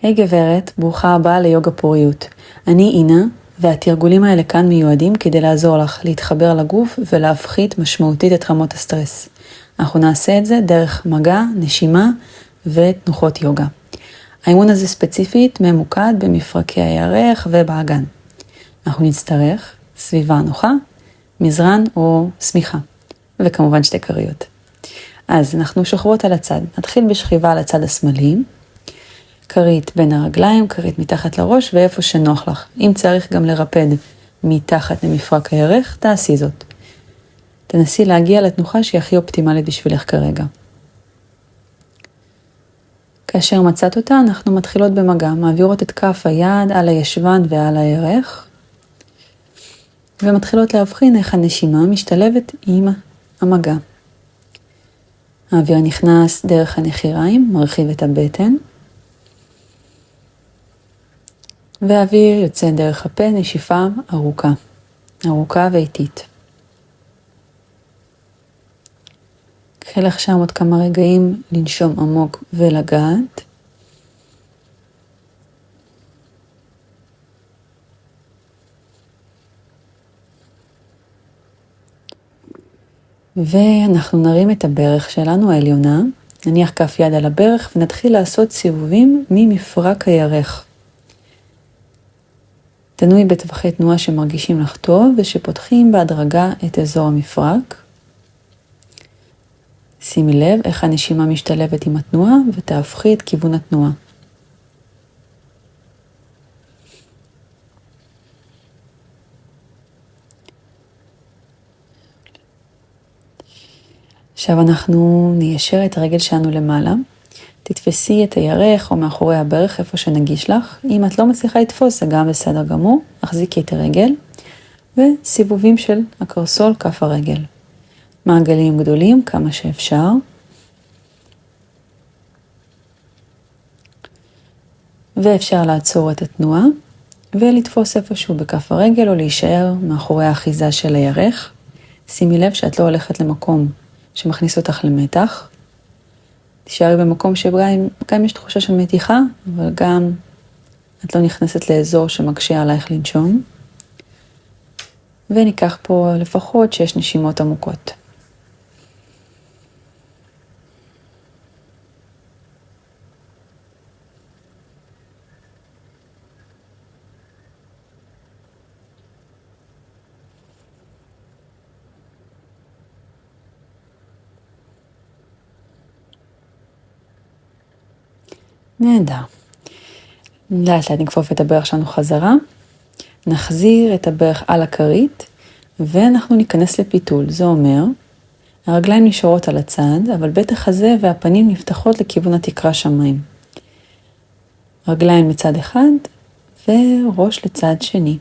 היי גברת, ברוכה הבאה ליוגה פוריות. אני אינה, והתרגולים האלה כאן מיועדים כדי לעזור לך להתחבר לגוף ולהפחית משמעותית את רמות הסטרס. אנחנו נעשה את זה דרך מגע, נשימה ותנוחות יוגה. האימון הזה ספציפית ממוקד במפרקי הירך ובאגן. אנחנו נצטרך סביבה נוחה, מזרן או סמיכה, וכמובן שתי כריות. אז אנחנו שוכבות על הצד. נתחיל בשכיבה על הצד השמאלי, כרית בין הרגליים, כרית מתחת לראש ואיפה שנוח לך. אם צריך גם לרפד מתחת למפרק הירך, תעשי זאת. תנסי להגיע לתנוחה שהיא הכי אופטימלית בשבילך כרגע. כאשר מצאת אותה, אנחנו מתחילות במגע, מעבירות את כף היד על הישבן ועל הירך, ומתחילות להבחין איך הנשימה משתלבת עם המגע. האוויר נכנס דרך הנחיריים, מרחיב את הבטן, והאוויר יוצא דרך הפה, נשיפה ארוכה ואיטית. קחי לך שם עוד כמה רגעים לנשום עמוק ולגעת. ואנחנו נרים את הברך שלנו העליונה, נניח כף יד על הברך ונתחיל לעשות סיבובים ממפרק הירך. תנוי בטווחי תנועה שמרגישים לך טוב ושפותחים בהדרגה את אזור המפרק. שימי לב איך הנשימה משתלבת עם התנועה ותהפכי את כיוון התנועה. עכשיו אנחנו ניישר את הרגל שלנו למעלה. תתפסי את הירך או מאחורי הברך איפה שנגיש לך. אם את לא מצליחה לתפוס זה גם בסדר גמור. החזיקי את הרגל וסיבובים של הקרסול כף הרגל. מעגלים גדולים כמה שאפשר. ואפשר לעצור את התנועה ולתפוס איפשהו בכף הרגל או להישאר מאחורי האחיזה של הירך. שימי לב שאת לא הולכת למקום שמכניס אותך למתח. תישארי במקום שגם יש תחושה של מתיחה, אבל גם את לא נכנסת לאזור שמקשה עלייך לנשום. וניקח פה לפחות 6 נשימות עמוקות. נהדר. לאט לאט נכפוף את הברך שלנו חזרה. נחזיר את הברך על הכרית, ואנחנו ניכנס לפיתול. זה אומר, הרגליים נשארות על הצד, אבל בית החזה והפנים נפתחות לכיוון התקרה שמיים. רגליים מצד אחד, וראש לצד שני.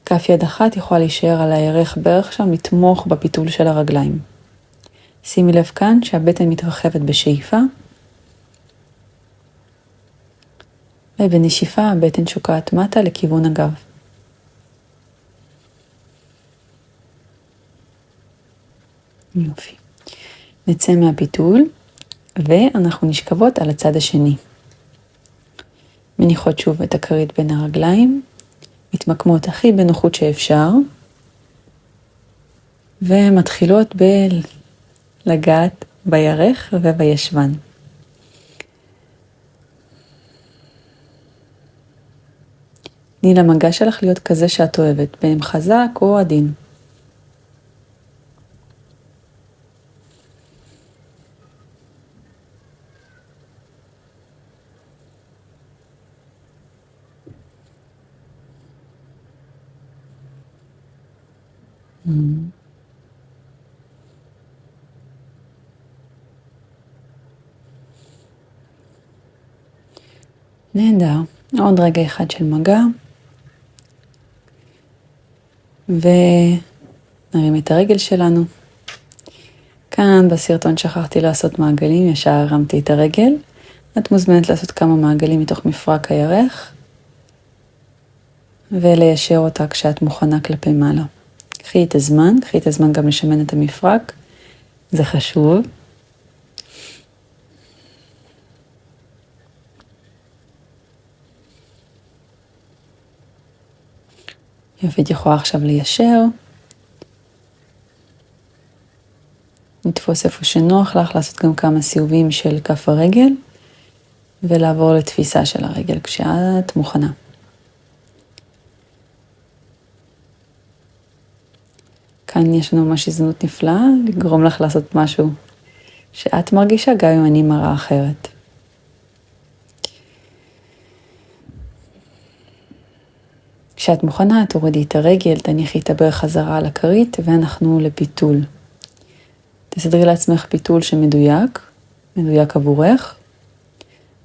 כף יד אחת יכולה להישאר על הירך ברך שם, לתמוך בפיתול של הרגליים. שימי לב כאן שהבטן מתרחבת בשאיפה, ובנשיפה הבטן שוקעת מטה לכיוון הגב. יופי. נצא מהפיתול, ואנחנו נשכבות על הצד השני. מניחות שוב את הכרית בין הרגליים, מתמקמות הכי בנוחות שאפשר, ומתחילות לגעת בירך ובישבן. תני למגע שלך להיות כזה שאת אוהבת, בין אם חזק או עדין. נהדר. עוד רגע אחד של מגע. ונרים את הרגל שלנו. כאן בסרטון שכחתי לעשות מעגלים, ישר הרמתי את הרגל. את מוזמנת לעשות כמה מעגלים מתוך מפרק הירך, וליישר אותה כשאת מוכנה כלפי מעלה. קחי את הזמן גם לשמן את המפרק, זה חשוב. יופי, את יכולה עכשיו ליישר. נתפוס איפה שנוח לך, לעשות גם כמה סיבובים של כף הרגל, ולעבור לתפיסה של הרגל כשאת מוכנה. כאן יש לנו ממש הזדמנות נפלאה לגרום לך לעשות משהו שאת מרגישה גם אם אני מראה אחרת. כשאת מוכנה, תורידי את הרגל, תניחי את הברך חזרה על הכרית, ואנחנו לפיתול. תסדרי לעצמך פיתול שמדויק, מדויק עבורך.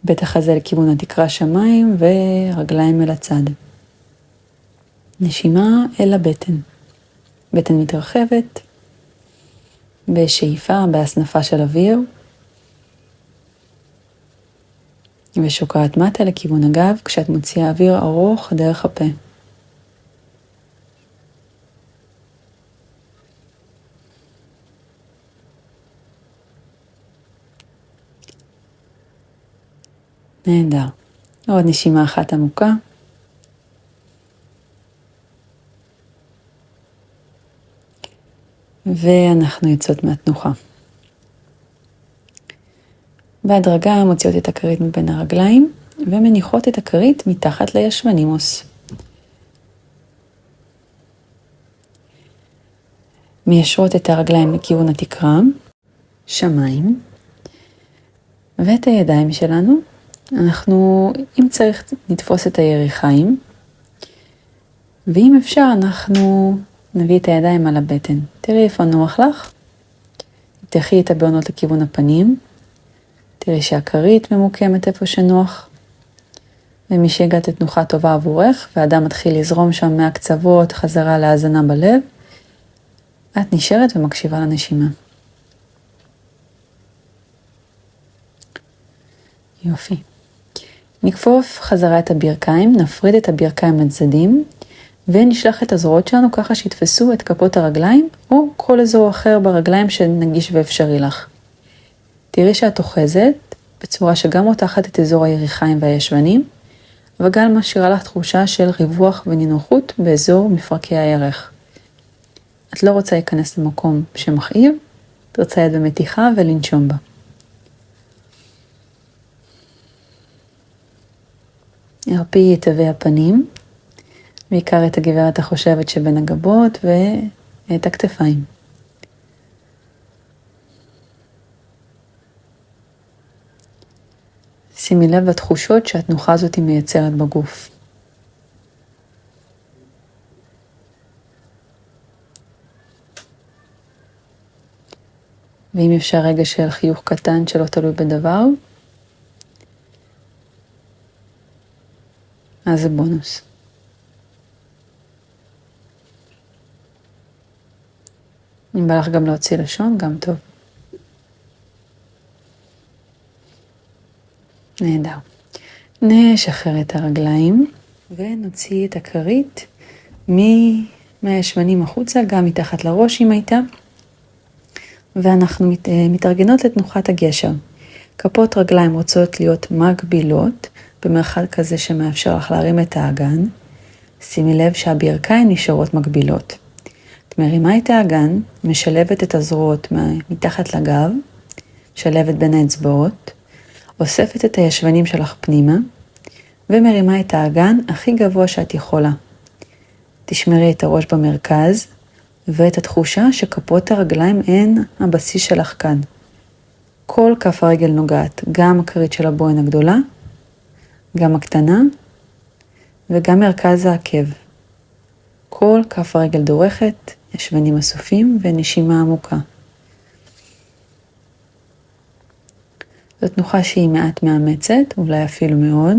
בטח הזה לכיוון התקרה שמיים ורגליים אל הצד. נשימה אל הבטן. בטן מתרחבת, בשאיפה, בהסנפה של אוויר. ושוקעת מטה לכיוון הגב כשאת מוציאה אוויר ארוך דרך הפה. נהדר. עוד נשימה אחת עמוקה. ואנחנו יוצאות מהתנוחה. בהדרגה מוציאות את הכרית מבין הרגליים, ומניחות את הכרית מתחת לישבנימוס. מיישרות את הרגליים לכיוון התקרה, שמיים, ואת הידיים שלנו, אנחנו, אם צריך, נתפוס את היריחיים, ואם אפשר, אנחנו נביא את הידיים על הבטן. תראי איפה נוח לך. תחי את הבעונות לכיוון הפנים. תראי שהכרית ממוקמת איפה שנוח. ומי שהגעת לתנוחה טובה עבורך, והאדם מתחיל לזרום שם מהקצוות חזרה להאזנה בלב, את נשארת ומקשיבה לנשימה. יופי. נכפוף חזרה את הברכיים, נפריד את הברכיים לצדדים, ונשלח את הזרועות שלנו ככה שיתפסו את כפות הרגליים, או כל אזור אחר ברגליים שנגיש ואפשרי לך. תראי שאת אוחזת בצורה שגם מותחת את אזור היריחיים והישבנים, וגם משאירה לך תחושה של ריווח ונינוחות באזור מפרקי הירך. את לא רוצה להיכנס למקום שמכאיב, את רוצה יד במתיחה ולנשום בה. הרפי את תווי הפנים, בעיקר את הגברת החושבת שבין הגבות ואת הכתפיים. שימי לב לתחושות שהתנוחה הזאת היא מייצרת בגוף. ואם אפשר רגע של חיוך קטן שלא תלוי בדבר, אז זה בונוס. אם בא לך גם להוציא לשון, גם טוב. נהדר. נשחרר את הרגליים ונוציא את הכרית מהישבנים החוצה, גם מתחת לראש אם הייתה. ואנחנו מתארגנות לתנוחת הגשר. כפות רגליים רוצות להיות מגבילות, במרחק כזה שמאפשר לך להרים את האגן. שימי לב שהברכיים נשארות מגבילות. את מרימה את האגן, משלבת את הזרועות מתחת לגב, משלבת בין האצבעות, אוספת את הישבנים שלך פנימה, ומרימה את האגן הכי גבוה שאת יכולה. תשמרי את הראש במרכז, ואת התחושה שכפות הרגליים הן הבסיס שלך כאן. כל כף הרגל נוגעת, גם הכרית של הבוין הגדולה, גם הקטנה, וגם מרכז העקב. כל כף הרגל דורכת, ישבנים אסופים ונשימה עמוקה. זו תנוחה שהיא מעט מאמצת, אולי אפילו מאוד.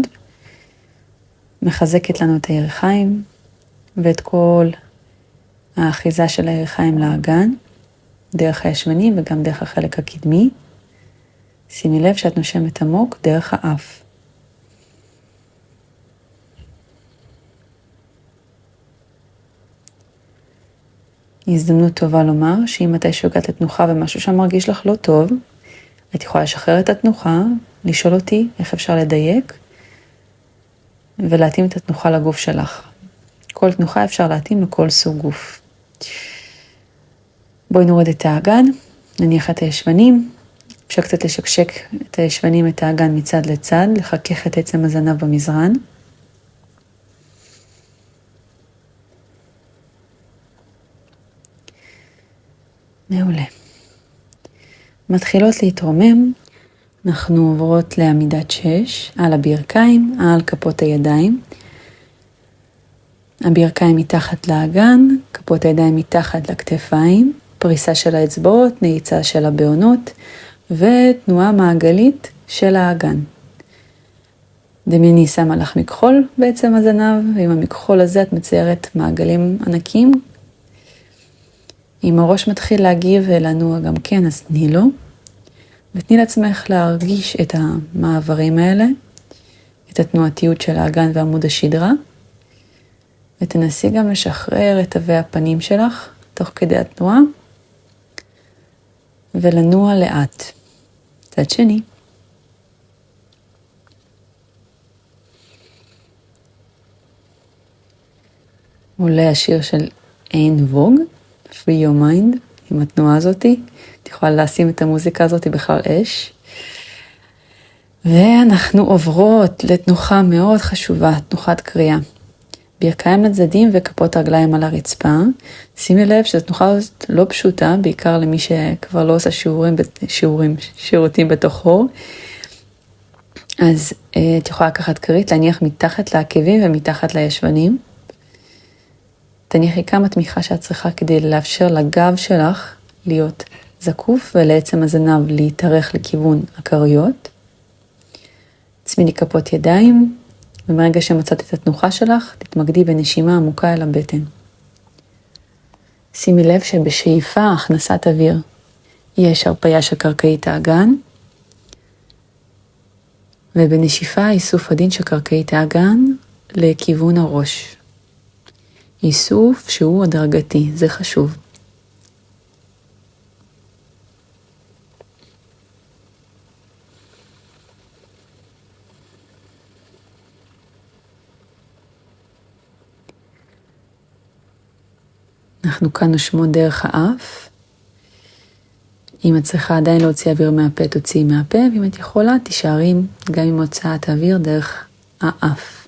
מחזקת לנו את הירכיים ואת כל האחיזה של הירכיים לאגן, דרך הישבנים וגם דרך החלק הקדמי. שימי לב שאת נושמת עמוק דרך האף. הזדמנות טובה לומר שאם אתה שוגעת לתנוחה ומשהו שם מרגיש לך לא טוב, את יכולה לשחרר את התנוחה, לשאול אותי איך אפשר לדייק, ולהתאים את התנוחה לגוף שלך. כל תנוחה אפשר להתאים לכל סוג גוף. בואי נוריד את האגן, נניח את הישבנים, אפשר קצת לשקשק את הישבנים, את האגן מצד לצד, לחכך את עצם הזנב במזרן. מעולה. מתחילות להתרומם, אנחנו עוברות לעמידת 6, על הברכיים, על כפות הידיים. הברכיים מתחת לאגן, כפות הידיים מתחת לכתפיים, פריסה של האצבעות, נעיצה של הבעונות, ותנועה מעגלית של האגן. דמייני שמה לך מכחול בעצם הזנב, ועם המכחול הזה את מציירת מעגלים ענקים. אם הראש מתחיל להגיב ולנוע גם כן, אז תני לו. ותני לעצמך להרגיש את המעברים האלה, את התנועתיות של האגן ועמוד השדרה. ותנסי גם לשחרר את תווי הפנים שלך, תוך כדי התנועה, ולנוע לאט. צד שני. עולה השיר של אין ווג, Free Your Mind, עם התנועה הזאת. את יכולה לשים את המוזיקה הזאת בכלל אש. ואנחנו עוברות לתנוחה מאוד חשובה, תנוחת קריאה. ברכיים לצדדים וכפות הרגליים על הרצפה. שימי לב שתנוחה הזאת לא פשוטה, בעיקר למי שכבר לא עושה שירותים בתוך הור. אז את יכולה לקחת כרית, להניח מתחת לעקבים ומתחת לישבנים. תניחי כמה תמיכה שאת צריכה כדי לאפשר לגב שלך להיות זקוף ולעצם הזנב להתארך לכיוון הכריות. צמידי כפות ידיים, ומרגע שמצאת את התנוחה שלך, תתמקדי בנשימה עמוקה אל הבטן. שימי לב שבשאיפה הכנסת אוויר יש הרפיה של קרקעית האגן, ובנשיפה איסוף עדין של קרקעית האגן לכיוון הראש. איסוף שהוא הדרגתי, זה חשוב. אנחנו כאן נושמות דרך האף. אם את צריכה עדיין להוציא אוויר מהפה, תוציאי מהפה, ואם את יכולה, תישארי גם עם הוצאת האוויר דרך האף.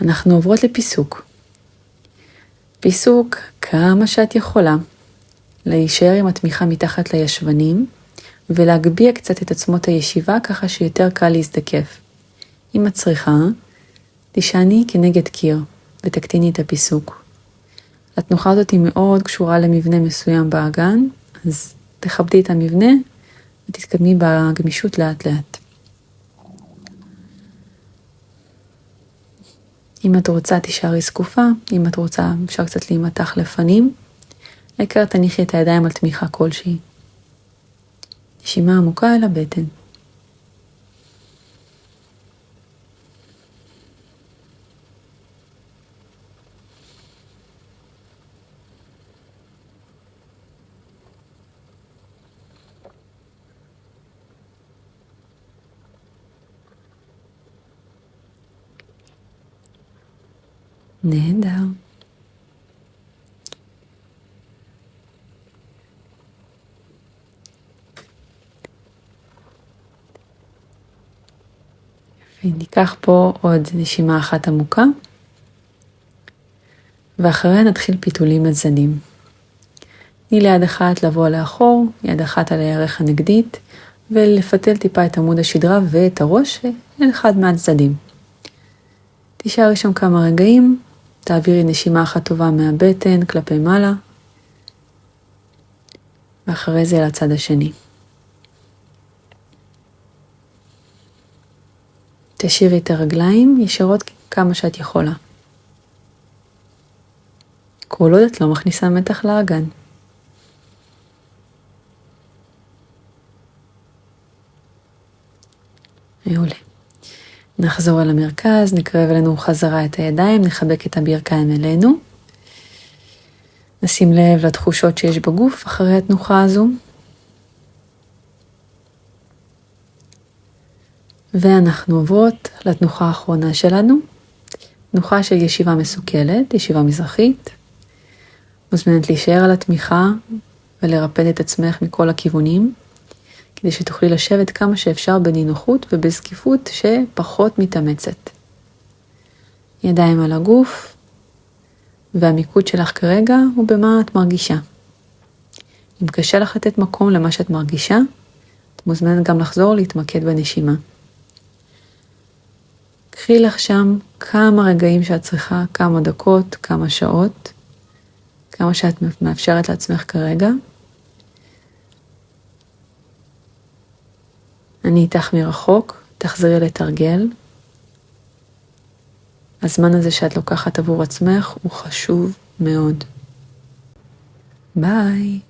אנחנו עוברות לפיסוק. פיסוק, כמה שאת יכולה, להישאר עם התמיכה מתחת לישבנים, ולהגביה קצת את עצמות הישיבה, ככה שיותר קל להזדקף. אם את צריכה, תישעני כנגד קיר, ותקטיני את הפיסוק. התנוחה הזאת היא מאוד קשורה למבנה מסוים באגן, אז תכבדי את המבנה, ותתקדמי בגמישות לאט לאט. אם את רוצה תישארי זקופה, אם את רוצה אפשר קצת להימתח לפנים, העיקר תניחי את הידיים על תמיכה כלשהי. נשימה עמוקה אל הבטן. נהדר. ניקח פה עוד נשימה אחת עמוקה, ואחריה נתחיל פיתולים לצדדים. תני ליד אחת לבוא לאחור, יד אחת על הירך הנגדית, ולפתל טיפה את עמוד השדרה ואת הראש, יד אחד מהצדדים. תישארי שם כמה רגעים, תעבירי נשימה אחת טובה מהבטן כלפי מעלה, ואחרי זה לצד השני. תשאירי את הרגליים ישרות כמה שאת יכולה. כל עוד את לא מכניסה מתח לאגן. מעולה. נחזור אל המרכז, נקרב אלינו חזרה את הידיים, נחבק את הברכיים אלינו. נשים לב לתחושות שיש בגוף אחרי התנוחה הזו. ואנחנו עוברות לתנוחה האחרונה שלנו. תנוחה של ישיבה מסוכלת, ישיבה מזרחית. מוזמנת להישאר על התמיכה ולרפד את עצמך מכל הכיוונים, כדי שתוכלי לשבת כמה שאפשר בנינוחות ובזקיפות שפחות מתאמצת. ידיים על הגוף, והמיקוד שלך כרגע הוא במה את מרגישה. אם קשה לך לתת מקום למה שאת מרגישה, את מוזמנת גם לחזור להתמקד בנשימה. קחי לך שם כמה רגעים שאת צריכה, כמה דקות, כמה שעות, כמה שאת מאפשרת לעצמך כרגע. אני איתך מרחוק, תחזרי לתרגל. הזמן הזה שאת לוקחת עבור עצמך הוא חשוב מאוד. ביי.